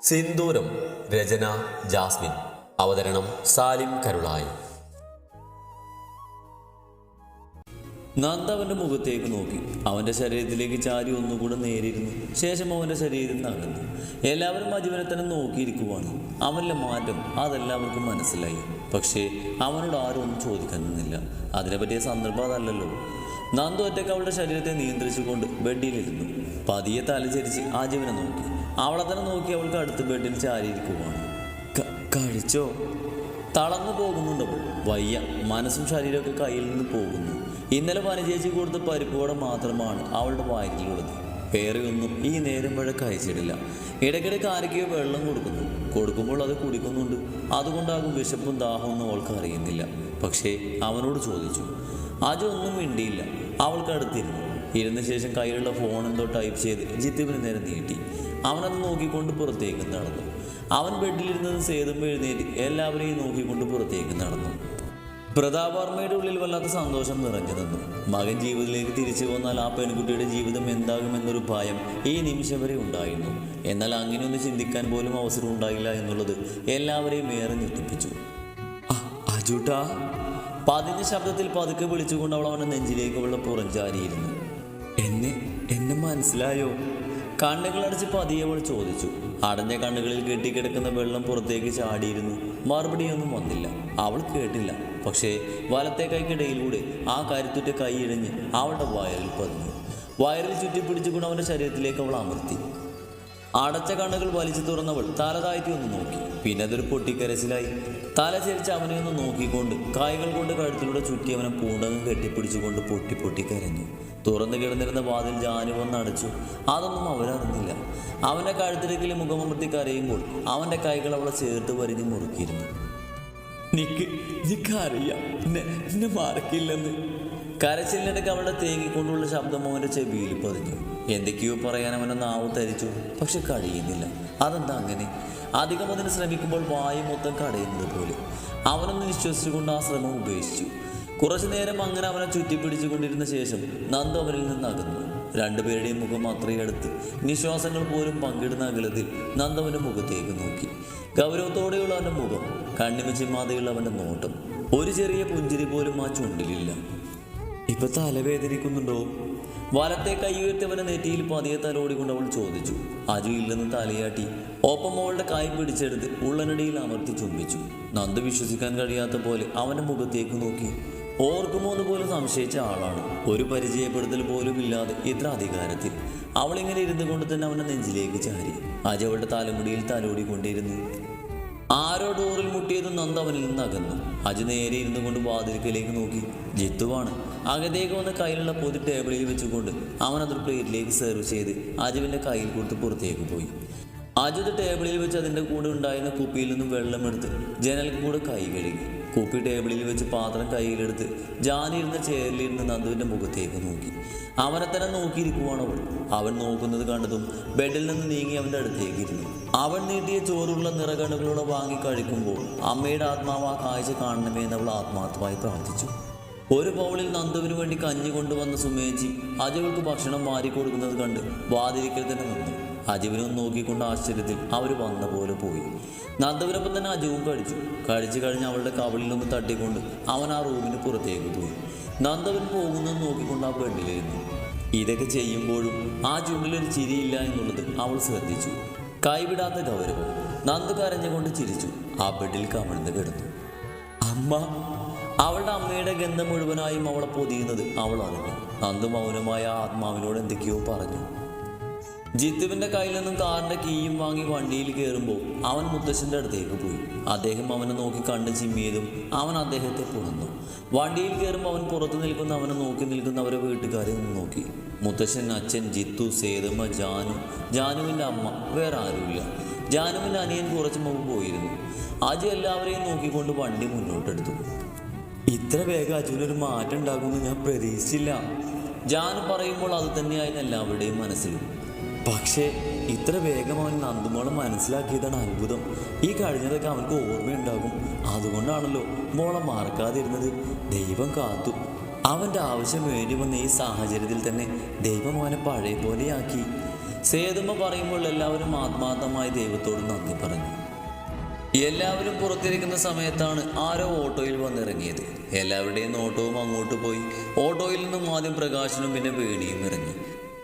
സിന്ദൂരം. രചന Jasmine. അവതരണം സാലിം കരുളായി. നന്ദ അവൻ്റെ മുഖത്തേക്ക് നോക്കി. അവൻ്റെ ശരീരത്തിലേക്ക് ചാരി ഒന്നുകൂടെ നേരിരുന്നു. ശേഷം അവൻ്റെ ശരീരം നകന്നു. എല്ലാവരും അജുവിനെ തന്നെ നോക്കിയിരിക്കുവാണ്. അവൻ്റെ മാറ്റം അതെല്ലാവർക്കും മനസ്സിലായി. പക്ഷേ അവനോട് ആരും ഒന്നും ചോദിക്കാൻ നിന്നില്ല. അതിനെ പറ്റിയ സന്ദർഭം അതല്ലല്ലോ. നന്ദു ഒറ്റയ്ക്ക് അവളുടെ ശരീരത്തെ നിയന്ത്രിച്ചുകൊണ്ട് ബെഡിലിരുന്നു. പതിയെ തലചരിച്ച് അജുവിനെ നോക്കി. അവളെ തന്നെ നോക്കി അവൾക്ക് അടുത്ത് ബെഡിൽ ചാരിയിരിക്കുവാണ്. കഴിച്ചോ? തളർന്നു പോകുന്നുണ്ടപ്പോൾ. വയ്യ. മനസ്സും ശരീരമൊക്കെ കയ്യിൽ നിന്ന് പോകുന്നു. ഇന്നലെ വനചേച്ചി കൊടുത്ത പരിപ്പോടെ മാത്രമാണ് അവളുടെ വായിലുള്ളത്. വേറെയൊന്നും ഈ നേരം വഴി കഴിച്ചിട്ടില്ല. ഇടയ്ക്കിടയ്ക്ക് ആരൊക്കെയോ വെള്ളം കൊടുക്കുമ്പോൾ അത് കുടിക്കുന്നുണ്ട്. അതുകൊണ്ടാകും വിശപ്പും ദാഹമൊന്നും അവൾക്ക് അറിയുന്നില്ല. പക്ഷേ അവനോട് ചോദിച്ചു. അജു ഒന്നും മിണ്ടിയില്ല. അവൾക്ക് അടുത്തിരുന്നു. ഇരുന്ന ശേഷം കയ്യിലുള്ള ഫോൺ എന്തോ ടൈപ്പ് ചെയ്ത് ജിത്തുവിന് നേരെ നീട്ടി. അവനത് നോക്കിക്കൊണ്ട് പുറത്തേക്ക് നടന്നു. അവൻ ബെഡിലിരുന്നത് സേതുമ്പോൾ എഴുന്നേറ്റ് എല്ലാവരെയും നോക്കിക്കൊണ്ട് പുറത്തേക്ക് നടന്നു. പ്രതാപവർമ്മയുടെ ഉള്ളിൽ വല്ലാത്ത സന്തോഷം നിറഞ്ഞു നിന്നു. മകൻ ജീവിതത്തിലേക്ക് തിരിച്ചു വന്നാൽ ആ പെൺകുട്ടിയുടെ ജീവിതം എന്താകുമെന്നൊരു ഭയം ഈ നിമിഷം വരെ ഉണ്ടായിരുന്നു. എന്നാൽ അങ്ങനെയൊന്ന് ചിന്തിക്കാൻ പോലും അവസരം ഉണ്ടായില്ല എന്നുള്ളത് എല്ലാവരെയും ഏറെ ഞെട്ടിപ്പിച്ചു. അജുട്ടാ, പതിഞ്ഞ ശബ്ദത്തിൽ പതുക്കെ വിളിച്ചുകൊണ്ട് അവൾ അവൻ്റെ നെഞ്ചിലേക്ക് അവളുടെ പുറഞ്ചാരിയിരുന്നു. എന്നെ മനസ്സിലായോ? കണ്ണുകളടച്ച് പതിയെ അവൾ ചോദിച്ചു. അടഞ്ഞ കണ്ണുകളിൽ കെട്ടിക്കിടക്കുന്ന വെള്ളം പുറത്തേക്ക് ചാടിയിരുന്നു. മറുപടിയൊന്നും വന്നില്ല. അവൾ കേട്ടില്ല. പക്ഷേ വലത്തെ കൈക്കിടയിലൂടെ ആ കരുത്തുറ്റ കൈ ഇഴഞ്ഞ് അവളുടെ വയറിൽ പതിഞ്ഞു. വയറിൽ ചുറ്റിപ്പിടിച്ചുകൊണ്ട് അവൻ്റെ ശരീരത്തിലേക്ക് അവൾ അമർത്തി. അടച്ച കണ്ണുകൾ വലിച്ചു തുറന്നവൾ തല താഴ്ത്തി ഒന്ന് നോക്കി. പിന്നെ അതൊരു പൊട്ടിക്കരച്ചിലായി. തല ചരിച്ച് അവനെ ഒന്ന് നോക്കിക്കൊണ്ട് കൈകൾ കൊണ്ട് കഴുത്തിലൂടെ ചുറ്റി അവനെ പൂണ്ടങ്ങ് കെട്ടിപ്പിടിച്ചുകൊണ്ട് പൊട്ടി കരഞ്ഞു. തുറന്നു കിടന്നിരുന്ന വാതിൽ ജാനു വന്ന് അടച്ചു. അതൊന്നും അവരറിഞ്ഞില്ല. അവൻ്റെ കഴുത്തിലേക്കിൽ മുഖമമർത്തി കരയുമ്പോൾ അവൻ്റെ കൈകൾ അവളെ ചേർത്ത് വരിഞ്ഞ് മുറുക്കിയിരുന്നു. നിനക്കറിയാം എന്നെ മറക്കില്ലെന്ന്. കരച്ചിലിനിടയ്ക്ക് അവളുടെ തേങ്ങിക്കൊണ്ടുള്ള ശബ്ദം അവൻ്റെ ചെവിയിൽ പതിഞ്ഞു. എന്തൊക്കെയോ പറയാൻ അവനെ നാവ് തരിച്ചു. പക്ഷെ കഴിയുന്നില്ല. അതെന്താ അങ്ങനെ? അധികം അതിന് ശ്രമിക്കുമ്പോൾ വായു മൊത്തം കടയുന്നത് പോലെ. അവനൊന്ന് വിശ്വസിച്ചുകൊണ്ട് ആ ശ്രമം ഉപേക്ഷിച്ചു. കുറച്ചു നേരം അങ്ങനെ അവനെ ചുറ്റിപ്പിടിച്ചുകൊണ്ടിരുന്ന ശേഷം നന്ദു അവരിൽ നിന്ന് അകന്നു. രണ്ടുപേരുടെയും മുഖം അത്രയും അടുത്ത്. നിശ്വാസങ്ങൾ പോലും പങ്കിടുന്ന അകലത്തിൽ നന്ദവൻ്റെ മുഖത്തേക്ക് നോക്കി. ഗൗരവത്തോടെയുള്ള അവൻ്റെ മുഖം, കണ്ണിമ ചിമ്മാതെയുള്ള അവൻ്റെ നോട്ടം, ഒരു ചെറിയ പുഞ്ചിരി പോലും ആ ചുണ്ടിലില്ല. ഇപ്പൊ തലവേദനിക്കുന്നുണ്ടോ? വലത്തെ കൈ ഉയർത്തിയവനെ നെറ്റിയിൽ പതിയെ തലോടിക്കൊണ്ട് അവൾ ചോദിച്ചു. അജു ഇല്ലെന്ന് തലയാട്ടി. ഒപ്പം അവളുടെ കൈ പിടിച്ചെടുത്ത് ഉള്ളനടിയിൽ അമർത്തി ചുംബിച്ചു. നന്ദു വിശ്വസിക്കാൻ കഴിയാത്ത പോലെ അവൻ്റെ മുഖത്തേക്ക് നോക്കി. ഓർക്കുമോ എന്ന് പോലും സംശയിച്ച ആളാണ്. ഒരു പരിചയപ്പെടുത്തൽ പോലും ഇല്ലാതെ ഇത്ര അധികാരത്തിൽ അവളിങ്ങനെ ഇരുന്നു കൊണ്ട് തന്നെ അവൻ്റെ നെഞ്ചിലേക്ക് ചാരി. അജു അവളുടെ തലമുടിയിൽ തലോടിക്കൊണ്ടിരുന്നു. ആരോ ഡോറിൽ മുട്ടിയതും നന്ദ അവനിൽ നിന്ന് അകന്നു. അജു നേരെ ഇരുന്നു കൊണ്ട് വാതിൽക്കലേക്ക് നോക്കി. ജിത്തുവാണ്. അകത്തേക്ക് വന്ന കയ്യിലുള്ള പൊതി ടേബിളിൽ വെച്ചുകൊണ്ട് അവൻ അതൊരു പ്ലേറ്റിലേക്ക് സെർവ് ചെയ്ത് അജുവിൻ്റെ കയ്യിൽ കൊടുത്ത് പുറത്തേക്ക് പോയി. അജു ടേബിളിൽ വെച്ച് അതിൻ്റെ കൂടെ ഉണ്ടായിരുന്ന കുപ്പിയിൽ നിന്നും വെള്ളമെടുത്ത് ജനലിൽ കൂടെ കൈ കഴുകി. കുപ്പി ടേബിളിൽ വെച്ച് പാത്രം കയ്യിലെടുത്ത് ജാനിരുന്ന ചെയറിലിരുന്ന് നന്ദുവിൻ്റെ മുഖത്തേക്ക് നോക്കി. അവനെ തന്നെ നോക്കിയിരിക്കുവാണ് അവൾ. അവൻ നോക്കുന്നത് കണ്ടതും ബെഡിൽ നിന്ന് നീങ്ങി അവൻ്റെ അടുത്തേക്ക് ഇരുന്നു. അവൻ നീട്ടിയ ചോറുള്ള നിറകണ്ണുകളോടെ വാങ്ങി കഴിക്കുമ്പോൾ അമ്മയുടെ ആത്മാവ് ആ കാഴ്ച കാണണമേ എന്ന് അവൾ ആത്മാർത്ഥമായി പ്രാർത്ഥിച്ചു. ഒരു ബൗളിൽ നന്ദുവിന് വേണ്ടി കഞ്ഞി കൊണ്ടുവന്ന സുമേച്ചി അജുവിൾക്ക് ഭക്ഷണം വാരിക്കൊടുക്കുന്നത് കണ്ട് വാതിലിക്കൽ തന്നെ നിന്നു. അജുവിനും നോക്കിക്കൊണ്ട് ആശ്ചര്യത്തിൽ അവർ വന്ന പോലെ പോയി. നന്ദുവിനൊപ്പം തന്നെ അജുവും കഴിച്ചു കഴിഞ്ഞ് അവളുടെ കവളിലൊന്ന് തട്ടിക്കൊണ്ട് അവൻ ആ റൂമിന് പുറത്തേക്ക് പോയി. നന്ദവൻ പോകുന്നത് നോക്കിക്കൊണ്ട് ആ ബെഡിലിരുന്നു. ഇതൊക്കെ ചെയ്യുമ്പോഴും ആ ചുണ്ടിലൊരു ചിരിയില്ല എന്നുള്ളത് അവൾ ശ്രദ്ധിച്ചു. കൈവിടാത്ത ഗൗരവം. നന്ദു കരഞ്ഞുകൊണ്ട് ചിരിച്ചു. ആ ബെഡിൽ കമിഴ്ന്ന് കിടന്നു. അമ്മ. അവളുടെ അമ്മയുടെ ഗന്ധം മുഴുവനായും അവളെ പൊതിയുന്നത് അവൾ അറിഞ്ഞു. നന്ദു മൗനമായ ആത്മാവിനോട് എന്തൊക്കെയോ പറഞ്ഞു. ജിത്തുവിൻ്റെ കയ്യിൽ നിന്നും കാറിൻ്റെ കീയും വാങ്ങി വണ്ടിയിൽ കയറുമ്പോൾ അവൻ മുത്തശ്ശൻ്റെ അടുത്തേക്ക് പോയി. അദ്ദേഹം അവനെ നോക്കി കണ്ണ് ചിമ്മിയതും അവൻ അദ്ദേഹത്തെ പുണർന്നു. വണ്ടിയിൽ കയറുമ്പോൾ അവൻ പുറത്തു നിൽക്കുന്ന അവനെ നോക്കി നിൽക്കുന്നവരെ വീട്ടുകാരെ നിന്ന് നോക്കി. മുത്തശ്ശൻ, അച്ഛൻ, ജിത്തു, സേതമ്മ, ജാനുവിൻ്റെ അമ്മ, വേറെ ആരുമില്ല. ജാനുവിൻ്റെ അനിയൻ കുറച്ച് മുമ്പ് പോയിരുന്നു. അജു എല്ലാവരെയും നോക്കിക്കൊണ്ട് വണ്ടി മുന്നോട്ടെടുത്തു. ഇത്ര വേഗം അജുവിനൊരു മാറ്റം ഉണ്ടാകുമെന്ന് ഞാൻ പ്രതീക്ഷിച്ചില്ല. ജാനു പറയുമ്പോൾ അത് തന്നെയായിരുന്നു എല്ലാവരുടെയും മനസ്സിലും. പക്ഷേ ഇത്ര വേഗം അവൻ നന്ദുമോളെ മനസ്സിലാക്കിയതാണ് അത്ഭുതം. ഈ കഴിഞ്ഞതൊക്കെ അവനക്ക് ഓർമ്മയുണ്ടാകും. അതുകൊണ്ടാണല്ലോ മോളെ മറക്കാതിരുന്നത്. ദൈവം കാത്തു. അവൻ്റെ ആവശ്യം വേണ്ടി വന്ന ഈ സാഹചര്യത്തിൽ തന്നെ ദൈവം അവനെ പഴയ പോലെയാക്കി. സേതുമ്മ പറയുമ്പോൾ എല്ലാവരും ആത്മാർത്ഥമായി ദൈവത്തോട് നന്ദി പറഞ്ഞു. എല്ലാവരും പുറത്തിരിക്കുന്ന സമയത്താണ് ആരോ ഓട്ടോയിൽ വന്നിറങ്ങിയത്. എല്ലാവരുടെയും നോട്ടവും അങ്ങോട്ട് പോയി. ഓട്ടോയിൽ നിന്നും ആദ്യം പ്രകാശനും പിന്നെ വേണിയും ഇറങ്ങി.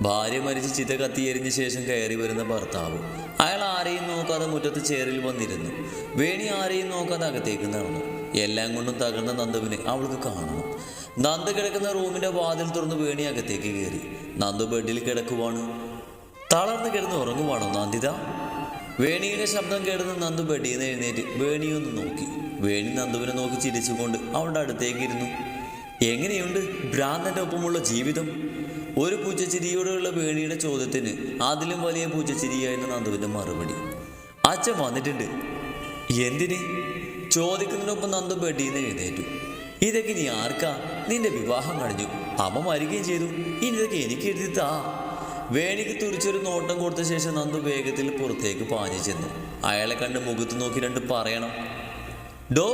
ഭാര്യ മരിച്ച് ചിത കത്തിയെരിഞ്ഞ ശേഷം കയറി വരുന്ന ഭർത്താവ്. അയാൾ ആരെയും നോക്കാതെ മുറ്റത്ത് ചേറിൽ വന്നിരുന്നു. വേണി ആരെയും നോക്കാതെ അകത്തേക്ക് നടന്നു. എല്ലാം കൊണ്ടും തകർന്ന നന്ദുവിനെ അവൾക്ക് കാണണം. നന്ദു കിടക്കുന്ന റൂമിന്റെ വാതിൽ തുറന്ന് വേണി അകത്തേക്ക് കയറി. നന്ദു ബെഡിൽ കിടക്കുവാണ്. തളർന്ന് കിടന്ന് ഉറങ്ങുവാണോ നന്ദിത? വേണിയുടെ ശബ്ദം കേടുന്ന നന്ദു ബെഡിൽ നിന്ന് എഴുന്നേറ്റ് വേണിയൊന്ന് നോക്കി. വേണി നന്ദുവിനെ നോക്കി ചിരിച്ചുകൊണ്ട് അവളുടെ അടുത്തേക്ക് ഇരുന്നു. എങ്ങനെയുണ്ട് ഭ്രാന്തന്റെ ഒപ്പമുള്ള ജീവിതം? ഒരു പൂച്ചച്ചിരിയോടെയുള്ള വേണിയുടെ ചോദ്യത്തിന് അതിലും വലിയ പൂച്ചച്ചിരിയായിരുന്നു നന്ദുവിന്റെ മറുപടി. അച്ഛൻ വന്നിട്ടുണ്ട്. എന്തിന്? ചോദിക്കുന്നതിനൊപ്പം നന്ദു ബെഡിൽ നിന്ന് എഴുന്നേറ്റു. ഇതൊക്കെ നീ ആർക്കാ? നിന്റെ വിവാഹം കഴിഞ്ഞു, അമ്മ മരിക്കുകയും ചെയ്തു, ഇനി ഇതൊക്കെ എനിക്ക് എഴുതിത്താ. വേണിക്ക് തുറിച്ചൊരു നോട്ടം കൊടുത്ത ശേഷം നന്ദു വേഗത്തിൽ പുറത്തേക്ക് പാഞ്ഞു ചെന്നു. അയാളെ കണ്ട് മുഖത്ത് നോക്കി രണ്ട് പറയണം. ഡോ!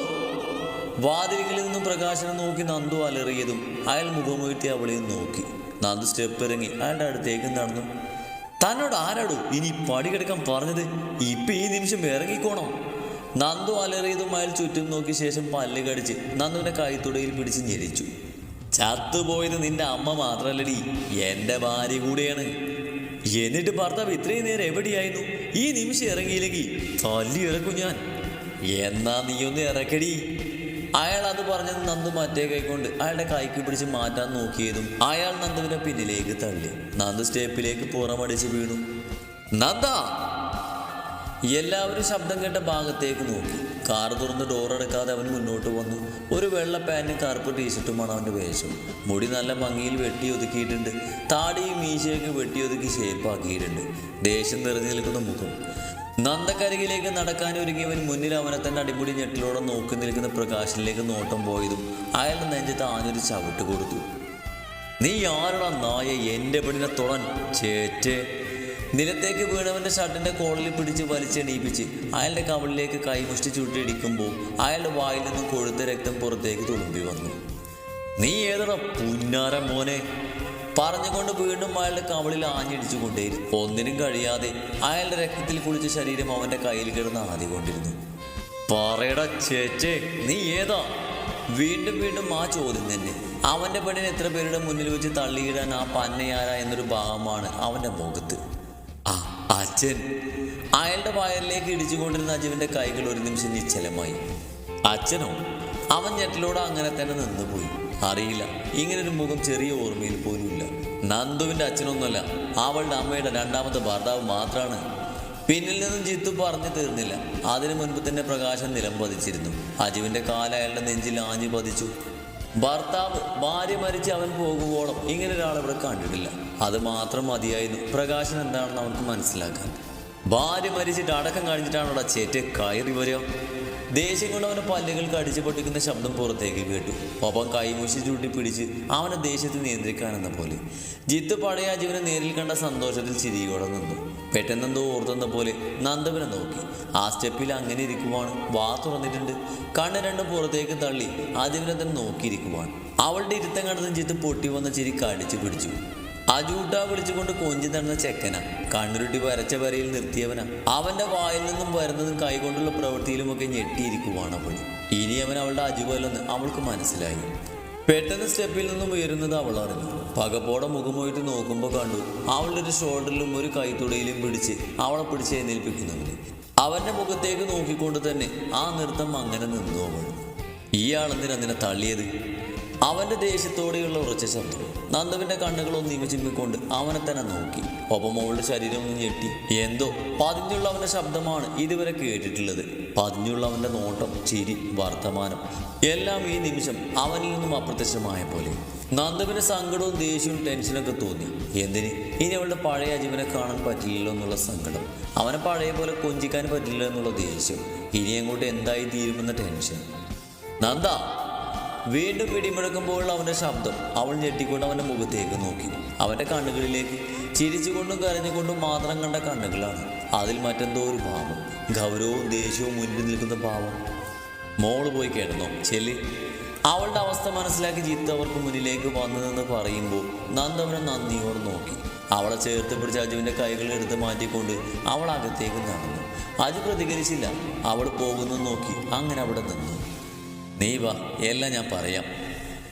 വാതിലുകളിൽ നിന്നും പ്രകാശനം നോക്കി നന്ദു അലറിയതും അയാൾ മുഖമുയർത്തി അവളെയും നോക്കി. നന്ദു സ്റ്റെപ്പ് ഇറങ്ങി അയാളുടെ അടുത്തേക്ക് നടന്നു. തന്നോട് ആരാടോ ഇനി പടി കിടക്കാൻ പറഞ്ഞത്? ഇപ്പൊ ഈ നിമിഷം ഇറങ്ങിക്കോണം. നന്ദു അലറിയതും അയാൾ ചുറ്റും നോക്കിയ ശേഷം പല്ല് കടിച്ച് നന്ദുവിന്റെ കൈത്തുടയിൽ പിടിച്ച് ഞെരിച്ചു. ചത്തുപോയത് നിന്റെ അമ്മ മാത്രല്ലടി, എന്റെ ഭാര്യ കൂടെയാണ്. എന്നിട്ട് ഭർത്താവ് ഇത്രയും നേരം എവിടെയായിരുന്നു? ഈ നിമിഷം ഇറങ്ങിയില്ലെങ്കിൽ തല്ലി ഇറക്കും ഞാൻ. എന്നാ നീയൊന്ന് ഇറക്കടി. അയാൾ അത് പറഞ്ഞത് നന്ദു മറ്റേ കൈകൊണ്ട് അയാളുടെ കൈക്ക് പിടിച്ച് മാറ്റാൻ നോക്കിയതും അയാൾ നന്ദുവിനെ പിന്നിലേക്ക് തള്ളി. നന്ദു സ്റ്റെപ്പിലേക്ക് പുറമടിച്ച് വീണു. നന്ദ! എല്ലാവരും ശബ്ദം കേട്ട ഭാഗത്തേക്ക് നോക്കി. കാർ തുറന്ന് ഡോറടക്കാതെ അവൻ മുന്നോട്ട് വന്നു. ഒരു വെള്ള പാന്റും കറുപ്പ് ടീഷർട്ടുമാണ് അവൻ്റെ വേഷം. മുടി നല്ല ഭംഗിയിൽ വെട്ടിയൊതുക്കിയിട്ടുണ്ട്. താടിയും മീശയൊക്കെ വെട്ടിയൊതുക്കി ഷേപ്പാക്കിയിട്ടുണ്ട്. ദേഷ്യം നിറഞ്ഞു നിൽക്കുന്ന മുഖം. നന്ദക്കരികിലേക്ക് നടക്കാനൊരുങ്ങിയവൻ മുന്നിൽ അവനെ തന്നെ അടിമുടി ഞെട്ടിലോടെ നോക്കി നിൽക്കുന്ന പ്രകാശനിലേക്ക് നോട്ടം പോയതും അയാളുടെ നെഞ്ചത്ത് ആഞ്ഞൊരു ചവിട്ട് കൊടുത്തു. നീ ആരുടെ നായ എൻ്റെ പെണ്ണിനെ തൊടാൻ? ചേറ്റേ! നിലത്തേക്ക് വീണവന്റെ ഷർട്ടിന്റെ കോളിൽ പിടിച്ച് വലിച്ചെണീപ്പിച്ച് അയാളുടെ കവളിലേക്ക് കൈമുഷ്ടി ചുട്ടിടിക്കുമ്പോൾ അയാളുടെ വായിൽ നിന്നും കൊഴുത്ത രക്തം പുറത്തേക്ക് തുളുമ്പി വന്നു. നീ ഏതടാ പുന്നാര മോനെ? പറഞ്ഞുകൊണ്ട് വീണ്ടും അയാളുടെ കവളിൽ ആഞ്ഞിടിച്ചുകൊണ്ടേയിരുന്നു. ഒന്നിനും കഴിയാതെ അയാളുടെ രക്തത്തിൽ കുളിച്ച ശരീരം അവന്റെ കയ്യിൽ കിടന്ന് ആദ്യകൊണ്ടിരുന്നു. പറയടാ ചേച്ചേ, നീ ഏതാ? വീണ്ടും വീണ്ടും ആ ചോദ്യം തന്നെ. അവന്റെ പെണ്ണിനെ എത്ര പേരുടെ മുന്നിൽ വെച്ച് തള്ളിയിടാൻ ആ പന്നയാര എന്നൊരു ഭാവമാണ് അവന്റെ മുഖത്ത്. അച്ഛൻ! അയാളുടെ വയറിലേക്ക് ഇടിച്ചുകൊണ്ടിരുന്ന അജുവിന്റെ കൈകൾ ഒരു നിമിഷം നിശ്ചലമായി. അച്ഛനോ? അവൻ ഞെട്ടിലൂടെ അങ്ങനെ തന്നെ നിന്നുപോയി. അറിയില്ല, ഇങ്ങനൊരു മുഖം ചെറിയ ഓർമ്മയിൽ പോലുമില്ല. നന്ദുവിന്റെ അച്ഛനൊന്നുമല്ല, അവളുടെ അമ്മയുടെ രണ്ടാമത്തെ ഭർത്താവ് മാത്രമാണ്. പിന്നിൽ നിന്നും ജിത്തു പറഞ്ഞു തീർന്നില്ല. അതിനു മുൻപ് തന്നെ പ്രകാശം നിലം പതിച്ചിരുന്നു. അജുവിന്റെ കാല് അയാളുടെ നെഞ്ചിൽ ആഞ്ഞു പതിച്ചു. ഭർത്താവ് ഭാര്യ മരിച്ച് അവൻ പോകുവോളം ഇങ്ങനെ ഒരാളിവിടെ കണ്ടിട്ടില്ല. അത് മാത്രം മതിയായിരുന്നു പ്രകാശൻ എന്താണെന്ന് അവർക്ക് മനസ്സിലാക്കാൻ. ഭാര്യ മരിച്ചിട്ട് അടക്കം കഴിഞ്ഞിട്ടാണോടാ ചേറ്റെ കയറി വരിക? ദേഷ്യം കൊണ്ട് അവൻ്റെ പല്ലുകൾക്ക് അടിച്ചു പൊട്ടിക്കുന്ന ശബ്ദം പുറത്തേക്ക് കേട്ടു. ഒപ്പം കൈമുഷി ചൂട്ടി പിടിച്ച് അവനെ ദേഷ്യത്തിൽ നിയന്ത്രിക്കാനെന്ന പോലെ. ജിത്ത് പഴയ അജുവിനെ നേരിൽ കണ്ട സന്തോഷത്തിൽ ചിരിയോടെ നിന്നു. പെട്ടെന്നെന്തോ ഓർത്തുന്ന പോലെ നന്ദുവിനെ നോക്കി. ആ സ്റ്റെപ്പിൽ അങ്ങനെ ഇരിക്കുവാണ്. വാ തുറന്നിട്ടുണ്ട്. കണ്ണ് രണ്ടും പുറത്തേക്ക് തള്ളി അജുവിനെ തന്നെ നോക്കിയിരിക്കുവാണ്. അവളുടെ ഇരുത്തം കണ്ടതും ജിത്ത് പൊട്ടി വന്ന ചിരി കടിച്ചു പിടിച്ചു. അജൂട്ട വിളിച്ചുകൊണ്ട് കൊഞ്ചി നടന്ന ചെക്കനാ. കണ്ണുരുട്ടി വരച്ച വരയിൽ നിർത്തിയവനാ. അവന്റെ വായിൽ നിന്നും വരുന്നതും കൈകൊണ്ടുള്ള പ്രവൃത്തിയിലുമൊക്കെ ഞെട്ടിയിരിക്കുവാണ് അവൾ. ഇനി അവൻ അവളുടെ അജുവല്ലെന്ന് അവൾക്ക് മനസ്സിലായി. പെട്ടെന്ന് സ്റ്റെപ്പിൽ നിന്നും ഉയരുന്നത് അവൾ അറിഞ്ഞു. പകപ്പോടെ മുഖമായിട്ട് നോക്കുമ്പോൾ കണ്ടു അവളുടെ ഒരു ഷോൾഡറിലും ഒരു കൈത്തുടയിലും പിടിച്ച് അവളെ പിടിച്ച് എഴുന്നേൽപ്പിക്കുന്നവന്. അവന്റെ മുഖത്തേക്ക് നോക്കിക്കൊണ്ട് തന്നെ ആ നൃത്തം അങ്ങനെ നിന്നു അവൾ. ഇയാളെന്തിനാ നിന്നെ തള്ളിയത്? അവന്റെ ദേഷ്യത്തോടെയുള്ള ഉറച്ച ശബ്ദം. നന്ദുവിന്റെ കണ്ണുകൾ ഒന്ന് ചിമ്മിക്കൊണ്ട് അവനെ തന്നെ നോക്കി. ഒപ്പം അവളുടെ ശരീരം ഒന്ന് ഞെട്ടി. എന്തോ പതിഞ്ഞുള്ള അവന്റെ ശബ്ദമാണ് ഇതുവരെ കേട്ടിട്ടുള്ളത്. പതിഞ്ഞുള്ള അവന്റെ നോട്ടം, ചിരി, വർത്തമാനം എല്ലാം ഈ നിമിഷം അവനിൽ നിന്നും അപ്രത്യക്ഷമായ പോലെ. നന്ദുവിന് സങ്കടവും ദേഷ്യവും ടെൻഷനൊക്കെ തോന്നി. എന്തിന്? ഇനി അവളുടെ പഴയ അജീവനെ കാണാൻ പറ്റില്ലല്ലോ എന്നുള്ള സങ്കടം. അവനെ പഴയ പോലെ കൊഞ്ചിക്കാൻ പറ്റില്ല എന്നുള്ള ദേഷ്യം. ഇനി അങ്ങോട്ട് എന്തായി തീരുമെന്ന ടെൻഷൻ. നന്ദ! വീണ്ടും പിടിമുഴക്കുമ്പോഴുള്ള അവൻ്റെ ശബ്ദം. അവൾ ഞെട്ടിക്കൊണ്ട് അവൻ്റെ മുഖത്തേക്ക് നോക്കി. അവൻ്റെ കണ്ണുകളിലേക്ക് ചിരിച്ചുകൊണ്ടും കരഞ്ഞുകൊണ്ടും മാത്രം കണ്ട കണ്ണുകളാണ്. അതിൽ മറ്റെന്തോ ഒരു ഭാവം, ഗൗരവവും ദേഷ്യവും മുന്നിൽ നിൽക്കുന്ന ഭാവം. മോള് പോയി കിടന്നോ ചെല്ലി? അവളുടെ അവസ്ഥ മനസ്സിലാക്കി ജിത്ത് അവർക്ക് മുന്നിലേക്ക് വന്നു നിന്ന് പറയുമ്പോൾ നന്ദ അവനെ നന്ദിയോട് നോക്കി. അവളെ ചേർത്ത് പിടിച്ച് അജുവിൻ്റെ കൈകൾ എടുത്ത് മാറ്റിക്കൊണ്ട് അവൾ അകത്തേക്ക് നടന്നു. അജു പ്രതികരിച്ചില്ല. അവൾ പോകുന്നു നോക്കി അങ്ങനെ അവിടെ നിന്നു. നീ വാ, എല്ലാം ഞാൻ പറയാം.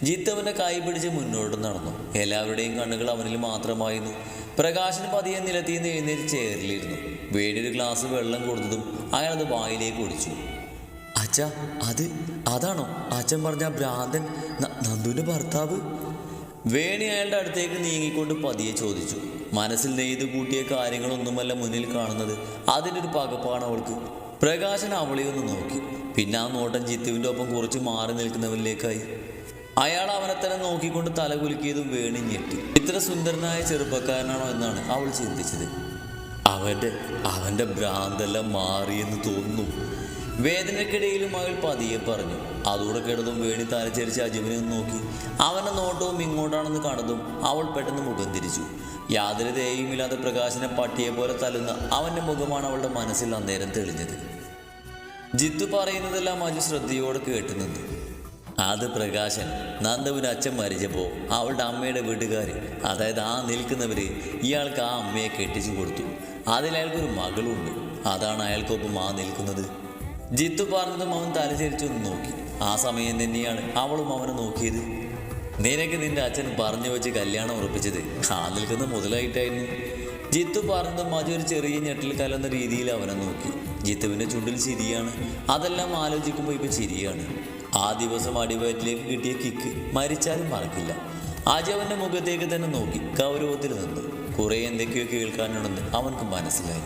ജിത്ത് അവൻ്റെ കൈ പിടിച്ച് മുന്നോട്ട് നടന്നു. എല്ലാവരുടെയും കണ്ണുകൾ അവനിൽ മാത്രമായിരുന്നു. പ്രകാശന് പതിയെ നിലത്തിൽ നിന്ന് എഴുന്നേറ്റ് ചേറിലിരുന്നു. വേടിയൊരു ഗ്ലാസ് വെള്ളം കൊടുത്തതും അയാളത് വായിലേക്ക് ഒഴിച്ചു. അച്ഛ, അതാണോ അച്ഛൻ പറഞ്ഞ ഭ്രാന്തൻ നന്ദുവിൻ്റെ ഭർത്താവ്? വേണി അയാളുടെ അടുത്തേക്ക് നീങ്ങിക്കൊണ്ട് പതിയെ ചോദിച്ചു. മനസ്സിൽ നെയ്ത് കൂട്ടിയ കാര്യങ്ങളൊന്നുമല്ല മുന്നിൽ കാണുന്നത്. അതിൻ്റെ ഒരു പകപ്പാണ് അവൾക്ക്. പ്രകാശൻ അവളെ ഒന്ന് നോക്കി. പിന്നെ ആ നോട്ടം ജിത്തുവിൻ്റെ ഒപ്പം കുറച്ച് മാറി നിൽക്കുന്നവരിലേക്കായി. അയാൾ അവനെ തന്നെ നോക്കിക്കൊണ്ട് തലകുലുക്കിയതും വേണി ഞെട്ടി. ഇത്ര സുന്ദരനായ ചെറുപ്പക്കാരനാണോ എന്നാണ് അവൾ ചിന്തിച്ചത്. അവൻ്റെ ഭ്രാന്തെല്ലാം മാറിയെന്ന് തോന്നുന്നു. വേദനക്കിടയിലും അവൾ പതിയെ പറഞ്ഞു. അതോടെ കേട്ടതും വേണി തലചരിച്ച് അജുവിനെ നോക്കി. അവൻ്റെ നോട്ടവും ഇങ്ങോട്ടാണെന്ന് കാണുന്നതും അവൾ പെട്ടെന്ന് മുഖം തിരിച്ചു. യാതൊരു ദയയുമില്ലാതെ പ്രകാശനെ പട്ടിയെ പോലെ തല്ലുന്ന അവൻ്റെ മുഖമാണ് അവളുടെ മനസ്സിൽ അന്നേരം തെളിഞ്ഞത്. ജിത്തു പറയുന്നതെല്ലാം അജു ശ്രദ്ധയോടെ കേട്ടു നിന്നു. അത് പ്രകാശൻ നന്ദുവിന് അച്ഛൻ മരിച്ചപ്പോൾ അവളുടെ അമ്മയുടെ വീട്ടുകാർ, അതായത് ആ നിൽക്കുന്നവർ ഇയാൾക്ക് ആ അമ്മയെ കെട്ടിച്ചു കൊടുത്തു. അതിലയാൾക്കൊരു മകളുണ്ട്. അതാണ് അയാൾക്കൊപ്പം ആ നിൽക്കുന്നത്. ജിത്തു പറഞ്ഞതും അവൻ തലചരിച്ചൊന്ന് നോക്കി. ആ സമയം തന്നെയാണ് അവളും അവനെ നോക്കിയത്. നിനക്ക് നിന്റെ അച്ഛൻ പറഞ്ഞു വെച്ച് കല്യാണം ഉറപ്പിച്ചത് ആ നിൽക്കുന്ന മുതലായിട്ടായിരുന്നു. ജിത്തു പറഞ്ഞതും അജു ഒരു ചെറിയ ഞെട്ടിൽ കലർന്ന രീതിയിൽ അവനെ നോക്കി. ജിത്തുവിൻ്റെ ചുണ്ടിൽ ചിരിയാണ്. അതെല്ലാം ആലോചിക്കുമ്പോൾ ഇപ്പം ചിരിയാണ്. ആ ദിവസം അടിവയറ്റിലേക്ക് കിട്ടിയ കിക്ക് മരിച്ചാലും മറക്കില്ല. അജു അവൻ്റെ മുഖത്തേക്ക് തന്നെ നോക്കി ഗൗരവത്തിൽ നിന്നു. കുറേ എന്തൊക്കെയോ കേൾക്കാനുണ്ടെന്ന് അവൻക്ക് മനസ്സിലായി.